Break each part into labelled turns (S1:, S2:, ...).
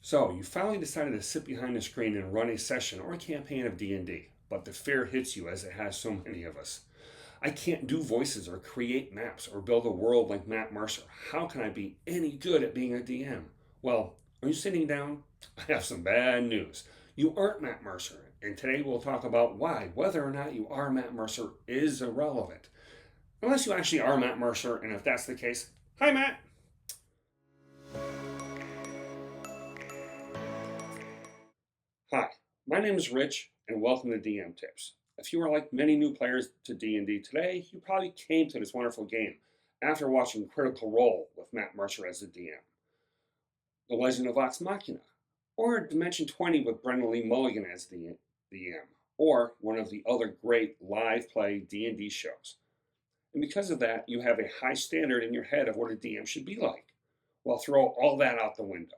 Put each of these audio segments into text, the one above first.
S1: So, you finally decided to sit behind the screen and run a session or a campaign of D&D, but the fear hits you as it has so many of us. I can't do voices or create maps or build a world like Matt Mercer. How can I be any good at being a DM? Well, are you sitting down? I have some bad news. You aren't Matt Mercer, and today we'll talk about why whether or not you are Matt Mercer is irrelevant. Unless you actually are Matt Mercer, and if that's the case, hi Matt! Hi, my name is Rich, and welcome to DM Tips. If you are like many new players to D&D today, you probably came to this wonderful game after watching Critical Role with Matt Mercer as the DM, The Legend of Vox Machina, or Dimension 20 with Brendan Lee Mulligan as the DM, or one of the other great live play D&D shows. And because of that, you have a high standard in your head of what a DM should be like. Well, throw all that out the window.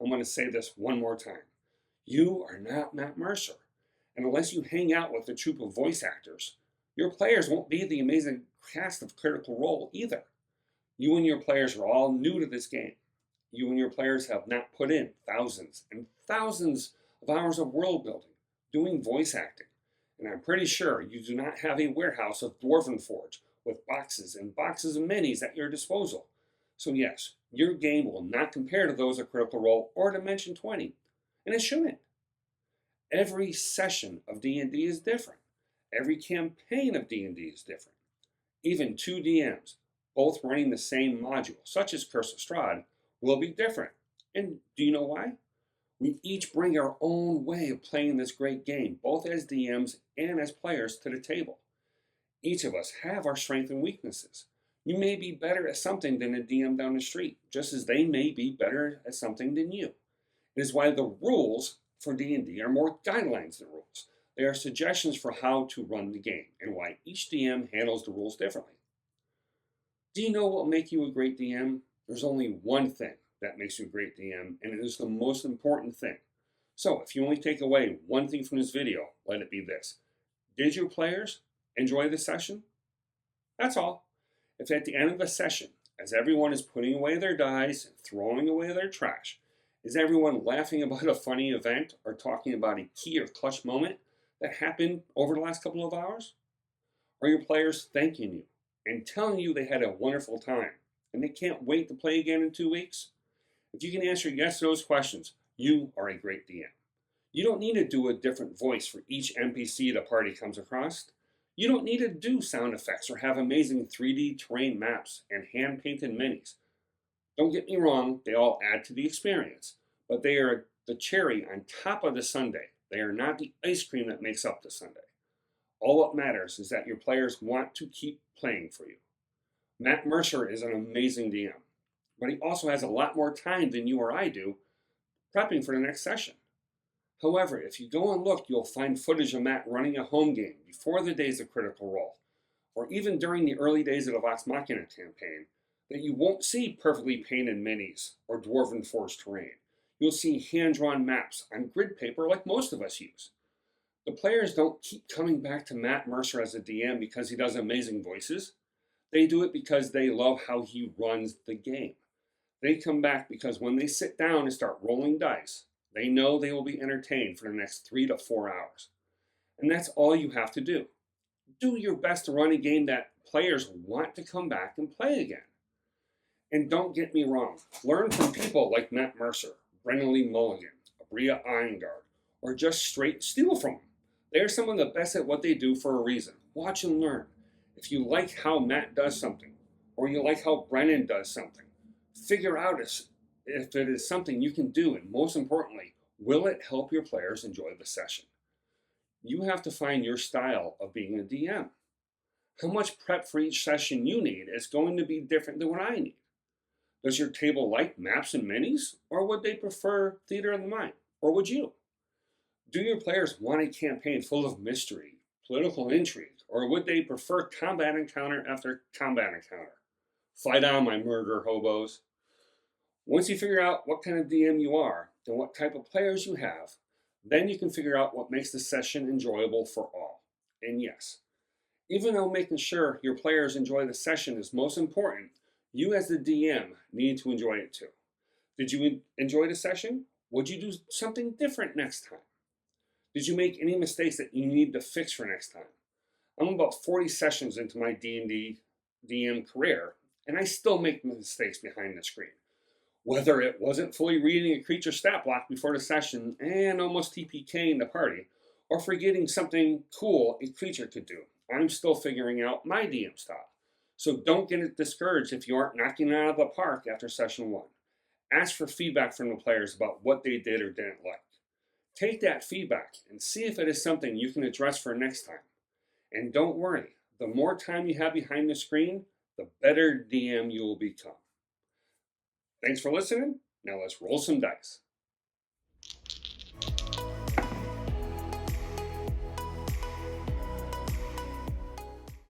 S1: I'm going to say this one more time. You are not Matt Mercer. And unless you hang out with a troupe of voice actors, your players won't be the amazing cast of Critical Role either. You and your players are all new to this game. You and your players have not put in thousands and thousands of hours of world building, doing voice acting. And I'm pretty sure you do not have a warehouse of Dwarven Forge with boxes and boxes of minis at your disposal. So yes, your game will not compare to those of Critical Role or Dimension 20. And it shouldn't. Every session of D&D is different. Every campaign of D&D is different. Even two DMs, both running the same module, such as Curse of Strahd, will be different. And do you know why? We each bring our own way of playing this great game, both as DMs and as players, to the table. Each of us have our strengths and weaknesses. You may be better at something than a DM down the street, just as they may be better at something than you. It is why the rules for D&D are more guidelines than rules. They are suggestions for how to run the game and why each DM handles the rules differently. Do you know what will make you a great DM? There's only one thing that makes you a great DM, and it is the most important thing. So if you only take away one thing from this video, let it be this. Did your players enjoy the session? That's all. If at the end of the session, as everyone is putting away their dice and throwing away their trash, is everyone laughing about a funny event or talking about a key or clutch moment that happened over the last couple of hours? Are your players thanking you and telling you they had a wonderful time and they can't wait to play again in 2 weeks? If you can answer yes to those questions, you are a great DM. You don't need to do a different voice for each NPC the party comes across. You don't need to do sound effects or have amazing 3D terrain maps and hand-painted minis. Don't get me wrong, they all add to the experience, but they are the cherry on top of the sundae. They are not the ice cream that makes up the sundae. All that matters is that your players want to keep playing for you. Matt Mercer is an amazing DM, but he also has a lot more time than you or I do prepping for the next session. However, if you go and look, you'll find footage of Matt running a home game before the days of Critical Role, or even during the early days of the Vox Machina campaign, that you won't see perfectly painted minis or Dwarven Forge terrain. You'll see hand-drawn maps on grid paper like most of us use. The players don't keep coming back to Matt Mercer as a DM because he does amazing voices. They do it because they love how he runs the game. They come back because when they sit down and start rolling dice, they know they will be entertained for the next 3 to 4 hours. And that's all you have to do. Do your best to run a game that players want to come back and play again. And don't get me wrong, learn from people like Matt Mercer, Brendan Lee Mulligan, Abria Ironguard, or just straight steal from them. They are some of the best at what they do for a reason. Watch and learn. If you like how Matt does something, or you like how Brendan does something, figure out if it is something you can do, and most importantly, will it help your players enjoy the session? You have to find your style of being a DM. How much prep for each session you need is going to be different than what I need. Does your table like maps and minis, or would they prefer theater of the mind? Or would you? Do your players want a campaign full of mystery, political intrigue, or would they prefer combat encounter after combat encounter? Fight on, my murder hobos. Once you figure out what kind of DM you are and what type of players you have, then you can figure out what makes the session enjoyable for all. And yes, even though making sure your players enjoy the session is most important, you as the DM need to enjoy it too. Did you enjoy the session? Would you do something different next time? Did you make any mistakes that you need to fix for next time? I'm about 40 sessions into my D&D DM career, and I still make mistakes behind the screen. Whether it wasn't fully reading a creature stat block before the session and almost TPKing the party, or forgetting something cool a creature could do, I'm still figuring out my DM style. So don't get discouraged if you aren't knocking it out of the park after session 1. Ask for feedback from the players about what they did or didn't like. Take that feedback and see if it is something you can address for next time. And don't worry, the more time you have behind the screen, the better DM you will become. Thanks for listening. Now let's roll some dice.